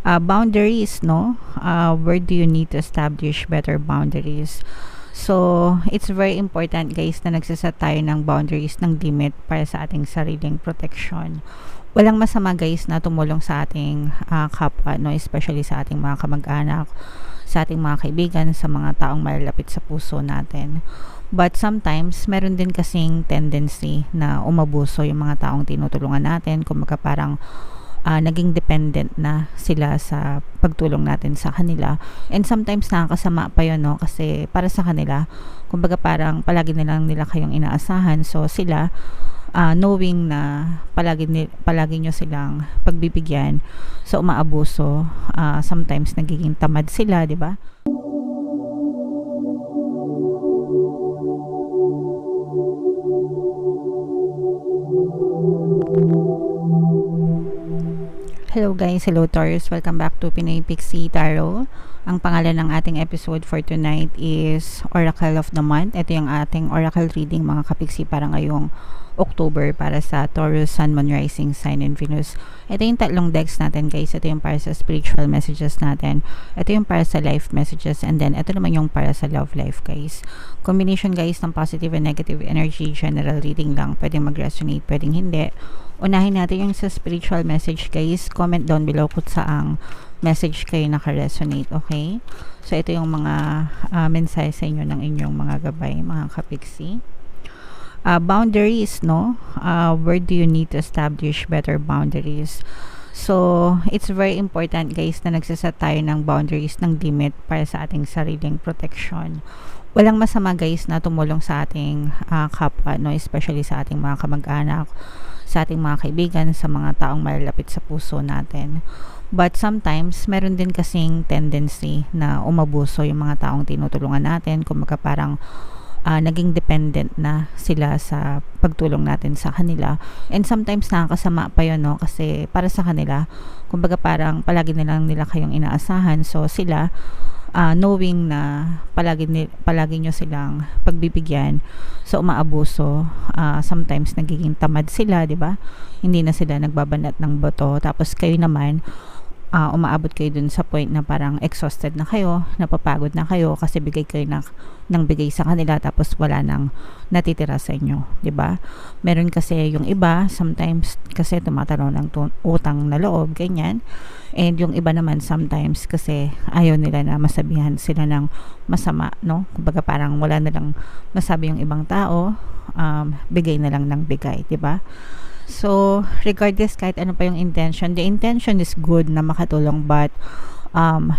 Boundaries, no? Where do you need to establish better boundaries? So, it's very important guys na nagsaset tayo ng boundaries, ng limit para sa ating sariling protection. Walang masama guys na tumulong sa ating kapwa, no? Especially sa ating mga kamag-anak, sa ating mga kaibigan, sa mga taong malalapit sa puso natin. But sometimes, meron din kasing tendency na umabuso yung mga taong tinutulungan natin. Kumbaga parang naging dependent na sila sa pagtulong natin sa kanila. And sometimes nakakasama pa yun, no? Kasi para sa kanila, kumbaga parang palagi nila kayong inaasahan. So sila, knowing na palagi nyo silang pagbibigyan, so umaabuso, sometimes nagiging tamad sila, di ba? Hello guys, hello Taurus, welcome back to Pinoy Pixie Tarot. Ang pangalan ng ating episode for tonight is Oracle of the Month. Ito yung ating oracle reading mga kapiksi para ngayong October para sa Taurus, Sun, Moon, Rising, Sign, and Venus. Ito yung tatlong decks natin guys. Ito yung para sa spiritual messages natin. Ito yung para sa life messages. And then ito naman yung para sa love life guys. Combination guys ng positive and negative energy. General reading lang. Pwedeng mag-resonate, pwedeng hindi. Unahin natin yung sa spiritual message guys. Comment down below kung saang message kayo naka-resonate, okay? So ito yung mga mensahe sa inyo ng inyong mga gabay, mga kapiksi. Boundaries, no? Where do you need to establish better boundaries? So, it's very important guys na nagsaset tayo ng boundaries, ng limit para sa ating sariling protection. Walang masama guys na tumulong sa ating kapwa, no? Especially sa ating mga kamag-anak, sa ating mga kaibigan, sa mga taong malalapit sa puso natin. But sometimes, meron din kasing tendency na umabuso yung mga taong tinutulungan natin. Kumbaga parang naging dependent na sila sa pagtulong natin sa kanila. And sometimes nakakasama pa yun, no? Kasi para sa kanila, kumbaga parang palagi nila kayong inaasahan. So sila, knowing na palagi nyo silang pagbibigyan, so umaabuso, sometimes nagiging tamad sila, di ba? Hindi na sila nagbabanat ng boto. Tapos kayo naman, umaabot kayo dun sa point na parang exhausted na kayo, napapagod na kayo kasi bigay kayo ng bigay sa kanila tapos wala nang natitira sa inyo, 'di ba? Meron kasi yung iba sometimes kasi tumatalo ng utang na loob, ganyan. And yung iba naman sometimes kasi ayaw nila na masabihan sila ng masama, no? Kumbaga parang wala na lang masabi yung ibang tao, bigay na lang ng bigay, 'di ba? So, regardless kahit ano pa yung intention, the intention is good na makatulong, but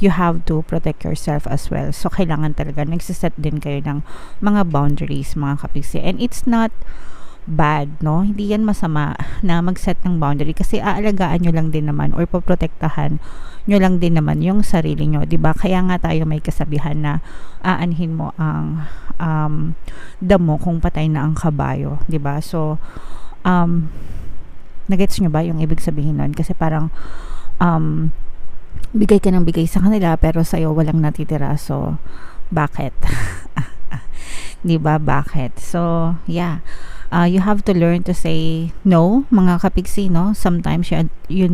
you have to protect yourself as well. So, kailangan talaga nagsiset din kayo ng mga boundaries, mga kapiksi. And it's not bad, no? Hindi yan masama na mag-set ng boundary kasi aalagaan nyo lang din naman or poprotektahan nyo lang din naman yung sarili nyo, diba? Kaya nga tayo may kasabihan na aanhin mo ang damo kung patay na ang kabayo, diba? So, nagets nyo ba yung ibig sabihin nun? Kasi parang bigay ka ng bigay sa kanila pero sa'yo walang natitira, so bakit? Diba, bakit? So yeah, you have to learn to say no, mga kapiksi, no? Sometimes you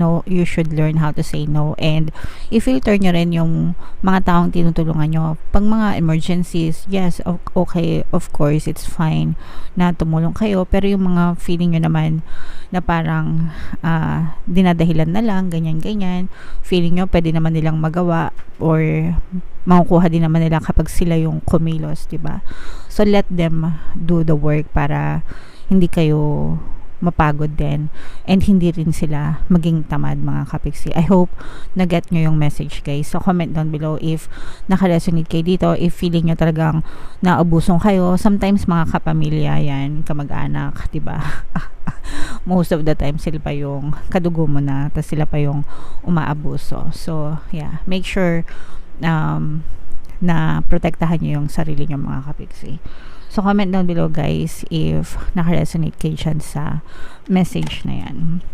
should learn how to say no, and i-filter nyo rin yung mga taong tinutulungan nyo. Pag mga emergencies, yes, okay, of course, it's fine na tumulong kayo, pero yung mga feeling nyo naman na parang dinadahilan na lang, ganyan, feeling nyo pwede naman nilang magawa or makukuha din naman nila kapag sila yung kumilos, diba? So let them do the work para hindi kayo mapagod din and hindi rin sila maging tamad, mga kapiksi. I hope na-get nyo yung message guys. So comment down below if naka-resonate kayo dito, if feeling nyo talagang naabusong kayo. Sometimes mga kapamilya yan, kamag-anak, diba? Most of the time sila pa yung kadugo mo na, tapos sila pa yung umaabuso. So yeah, make sure na protektahan nyo yung sarili nyo, mga kapiksi. So comment down below guys if naka-resonate kayo dyan sa message na yan.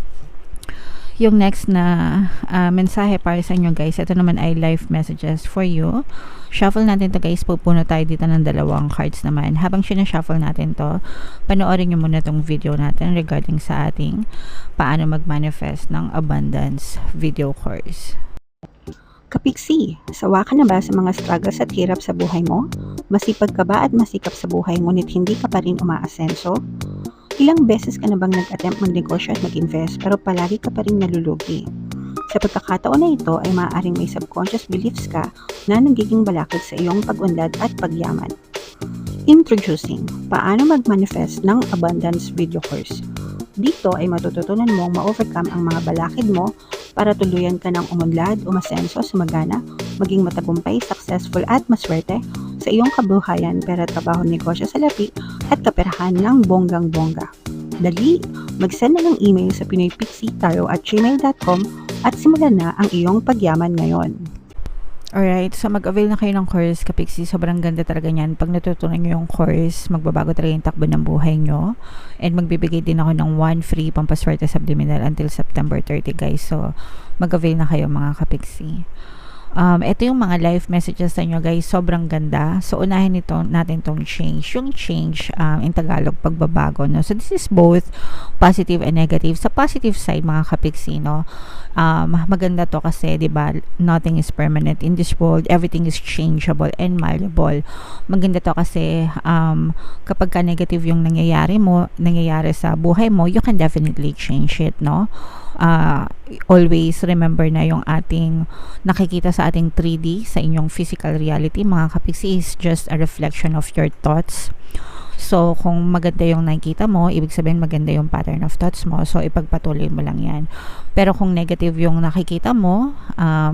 Yung next na mensahe para sa inyo guys, ito naman ay life messages for you. Shuffle natin to guys, pupuno tayo dito ng dalawang cards naman. Habang sinashuffle natin to, panoorin nyo muna tong video natin regarding sa ating paano mag-manifest ng abundance video course. Kapiksi, sawa ka na ba sa mga struggles at hirap sa buhay mo? Masipag ka ba at masikap sa buhay ngunit hindi ka pa rin umaasenso? Ilang beses ka na bang nag-attempt magnegosyo at mag-invest pero palagi ka pa rin nalulugi? Sa pagkakataon na ito ay maaaring may subconscious beliefs ka na nagiging balakid sa iyong pag-unlad at pagyaman. Introducing, paano mag-manifest ng abundance video course. Dito ay matututunan mong ma-overcome ang mga balakid mo para tuluyan ka ng umunlad, umasenso, sumagana, maging matagumpay, successful at maswerte sa iyong kabuhayan, pera, trabaho, negosyo, salapi at kaperahan ng bonggang-bongga. Dali, mag-send na ng email sa pinoypixitaro@gmail.com at simulan na ang iyong pagyaman ngayon. Alright, so mag-avail na kayo ng course, Kapiksi. Sobrang ganda talaga niyan. Pag natutunan nyo yung course, magbabago talaga yung takbo ng buhay nyo. And magbibigay din ako ng 1 free pampaswerte subliminal until September 30, guys. So, mag-avail na kayo mga Kapiksi. Ito yung mga live messages sa inyo, guys. Sobrang ganda. So, unahin natin tong change. Yung change, in Tagalog, pagbabago, no? So, this is both positive and negative. Sa positive side, mga Kapiksi, no? Maganda to kasi, di ba, nothing is permanent in this world. Everything is changeable and malleable. Maganda to kasi, kapag ka negative yung nangyayari sa buhay mo, you can definitely change it, no? Always remember na yung ating nakikita sa ating 3D, sa inyong physical reality, mga Kapiksi, is just a reflection of your thoughts. So, kung maganda yung nakikita mo, ibig sabihin maganda yung pattern of thoughts mo. So, ipagpatuloy mo lang yan. Pero kung negative yung nakikita mo,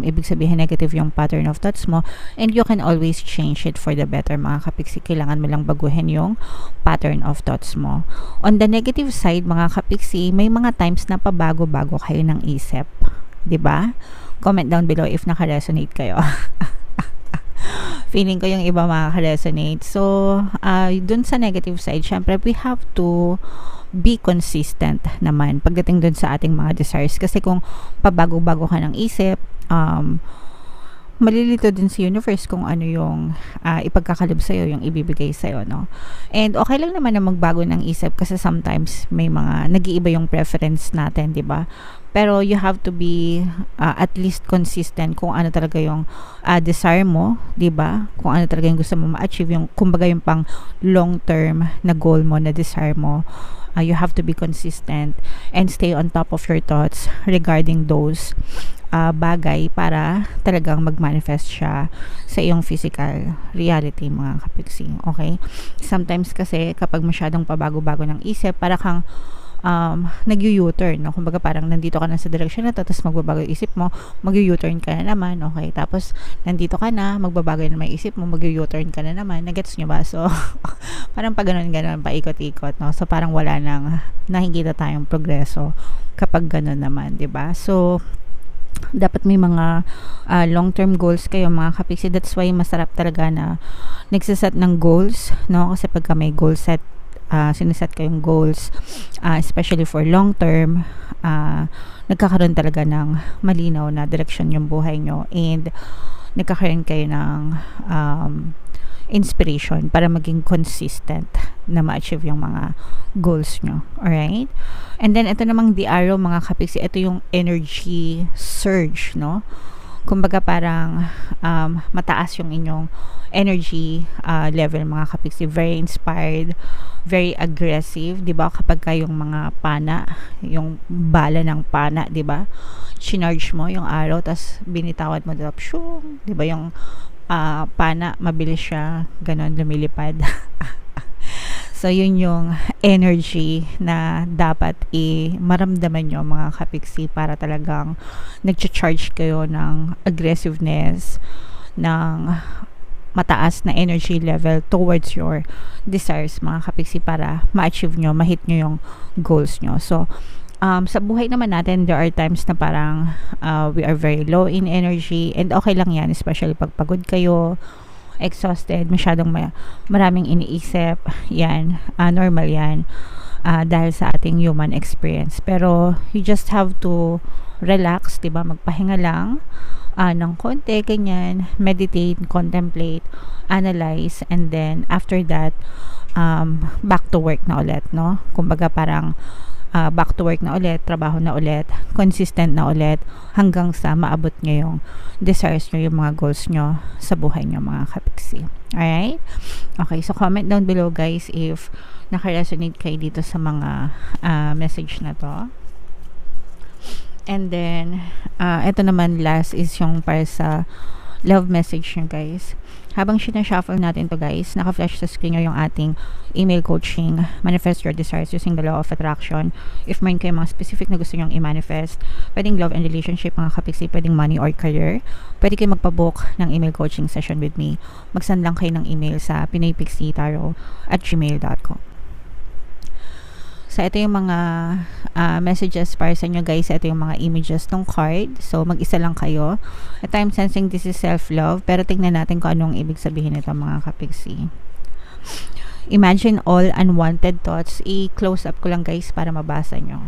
ibig sabihin negative yung pattern of thoughts mo, and you can always change it for the better, mga Kapiksi. Kailangan mo lang baguhin yung pattern of thoughts mo. On the negative side, mga Kapiksi, may mga times na pabago-bago kayo ng isip. 'Di ba? Comment down below if naka-resonate kayo. Feeling ko yung iba makaka-resonate. So, dun sa negative side, syempre, we have to be consistent naman pagdating dun sa ating mga desires. Kasi kung pabago-bago ka ng isip, malilito din sa universe kung ano yung ipagkakalob sa'yo, yung ibibigay sa'yo, no? And okay lang naman na magbago ng isip kasi sometimes may mga nag-iiba yung preference natin, di ba? Pero you have to be at least consistent kung ano talaga yung desire mo, di ba? Kung ano talaga yung gusto mo ma-achieve, yung kumbaga yung pang long term na goal mo, na desire mo. You have to be consistent and stay on top of your thoughts regarding those bagay para talagang mag-manifest siya sa iyong physical reality, mga Kapiksi. Okay? Sometimes kasi kapag masyadong pabago-bago ng isip, para kang nag-u-turn, no? Kumbaga parang nandito ka na sa direction na to, tapos magbabago yung isip mo, mag-u-turn ka na naman, okay? Tapos nandito ka na, magbabago na may isip mo, mag-u-turn ka na naman. Nagets nyo ba? So, parang pa ganun-ganun, paikot-ikot, no? So, parang wala nang nakikita tayong progreso kapag ganun naman, 'di ba? So, dapat may mga long-term goals kayo, mga Kapiksi. That's why masarap talaga na nagsiset ng goals, no? Kasi pagka may goal set, siniset kayong goals, especially for long-term, nagkakaroon talaga ng malinaw na direction yung buhay nyo, and nagkakaroon kayo ng inspiration para maging consistent na ma-achieve yung mga goals nyo. Alright? And then, ito namang the arrow, mga Kapiksi, ito yung energy surge, no? Kumbaga parang mataas yung inyong energy level, mga Kapiksi. Very inspired, very aggressive, 'di ba? Kapag kayong mga pana, yung bala ng pana, 'di ba? Chinarge mo yung arrow, tas binitawan mo drop, shoo, 'di ba? Yung pana, mabilis siya, ganon, lumilipad. So, yun yung energy na dapat maramdaman nyo, mga Kapiksi, para talagang nag-charge kayo ng aggressiveness, ng mataas na energy level towards your desires, mga Kapiksi, para ma-achieve nyo, ma-hit nyo yung goals nyo. So, sa buhay naman natin, there are times na parang we are very low in energy, and okay lang yan, especially pag pagod kayo, exhausted, masyadong maraming iniisip, yan, normal yan, dahil sa ating human experience. Pero you just have to relax, diba? Magpahinga lang ng konti, ganyan, meditate, contemplate, analyze, and then after that, back to work na ulit, no? Kumbaga parang back to work na ulit, trabaho na ulit, consistent na ulit, hanggang sa maabot nyo yung desires nyo, yung mga goals nyo sa buhay nyo, mga kapiksi. Alright? Okay, so comment down below guys if naka-resonate kayo dito sa mga message na to. And then, ito naman last is yung para sa love message nyo guys. Habang sinashuffle natin to guys, naka-flash sa screen nyo yung ating email coaching, Manifest Your Desires Using the Law of Attraction. If meron kayo mga specific na gusto nyong i-manifest, pwedeng love and relationship mga kapiksi, pwedeng money or career, pwede kayo magpabook ng email coaching session with me. Mag-send lang kayo ng email sa pinaypixietaro@gmail.com. So, ito yung mga messages para sa inyo guys. Ito yung mga images ng card. So, mag-isa lang kayo. At I'm sensing this is self-love. Pero tingnan natin kung anong ibig sabihin nito mga kapiksi. Imagine all unwanted thoughts. I-close up ko lang guys para mabasa nyo.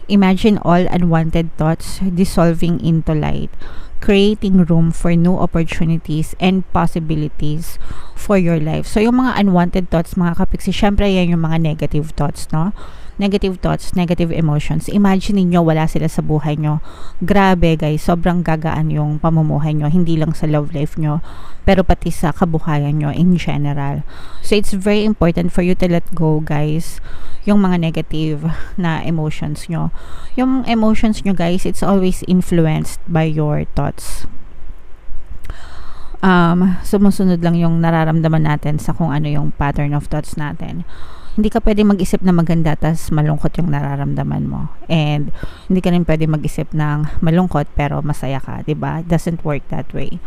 Imagine all unwanted thoughts dissolving into light, creating room for new opportunities and possibilities for your life. So, yung mga unwanted thoughts, mga kapiksi, syempre yan yung mga negative thoughts, no? Negative thoughts, negative emotions. Imagine niyo wala sila sa buhay nyo. Grabe guys, sobrang gagaan yung pamumuhay nyo. Hindi lang sa love life nyo, pero pati sa kabuhayan nyo in general. So, it's very important for you to let go guys, yung mga negative na emotions nyo. Yung emotions nyo guys, it's always influenced by your thoughts. Sumusunod lang yung nararamdaman natin sa kung ano yung pattern of thoughts natin. Hindi ka pwede mag-isip na maganda tas malungkot yung nararamdaman mo. And hindi ka rin pwede mag-isip ng malungkot pero masaya ka, 'di ba? It doesn't work that way.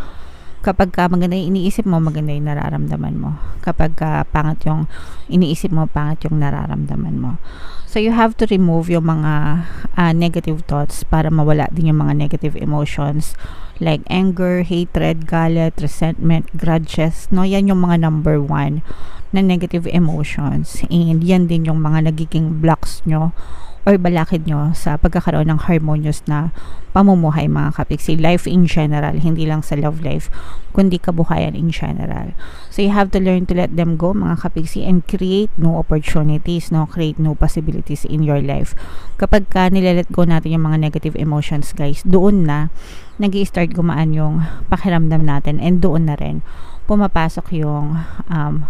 Kapag ka maganda yung iniisip mo, maganda yung nararamdaman mo. Kapag ka pangit yung iniisip mo, pangit yung nararamdaman mo. So, you have to remove yung mga negative thoughts para mawala din yung mga negative emotions like anger, hatred, galit, resentment, grudges. No, yan yung mga number 1 na negative emotions. And yan din yung mga nagiging blocks nyo or balakid nyo sa pagkakaroon ng harmonious na pamumuhay mga kapiksi. Life in general, hindi lang sa love life, kundi kabuhayan in general. So, you have to learn to let them go mga kapiksi and create new opportunities, no? Create new possibilities in your life. Kapag ka nilalet go natin yung mga negative emotions guys, doon na nag-i-start gumaan yung pakiramdam natin and doon na rin pumapasok yung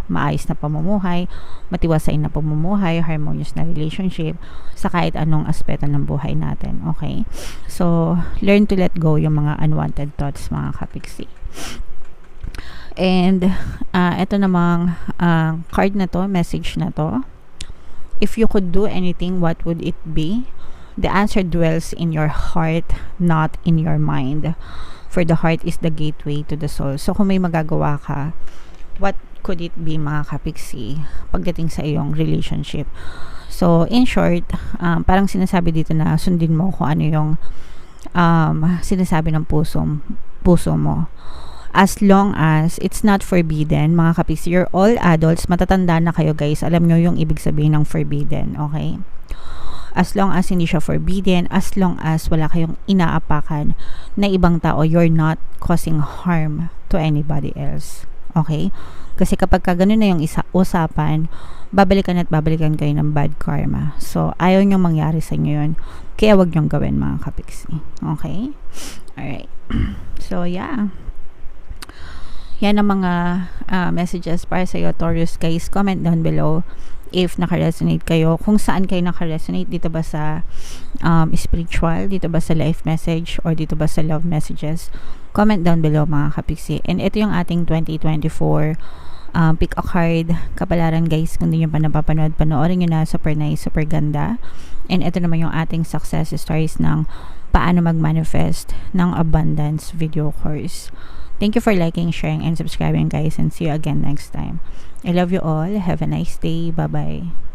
maayos na pamumuhay, matiwasay na pamumuhay, harmonious na relationship sa kahit anong aspeto ng buhay natin. Okay? So, learn to let go yung mga unwanted thoughts, mga kapiksi. And, ito namang card na to, message na to. If you could do anything, what would it be? The answer dwells in your heart, not in your mind. For the heart is the gateway to the soul. So, kung may magagawa ka, what could it be mga kapiksi pagdating sa iyong relationship? So, in short, parang sinasabi dito na sundin mo kung ano yung sinasabi ng puso mo. As long as it's not forbidden, mga kapiksi, you're all adults, matatanda na kayo guys, alam nyo yung ibig sabihin ng forbidden, okay? As long as hindi siya forbidden, as long as wala kayong inaapakan na ibang tao, you're not causing harm to anybody else. Okay? Kasi kapag ganun na yung usapan, babalikan at babalikan kayo ng bad karma. So, ayaw nyo mangyari sa inyo yun. Kaya wag nyong gawin mga kapiksi. Okay? Alright. So, yeah. Yan ang mga messages para sa iyo, Taurus guys. Comment down below if naka-resonate kayo, kung saan kayo naka-resonate, dito ba sa spiritual, dito ba sa life message, or dito ba sa love messages. Comment down below mga kapiksi. And ito yung ating 2024 pick a card kapalaran guys. Kung hindi nyo pa napapanood, panoorin nyo na. Super nice, super ganda. And ito naman yung ating success stories ng paano mag-manifest ng abundance video course. Thank you for liking, sharing, and subscribing guys, and see you again next time. I love you all. Have a nice day. Bye-bye.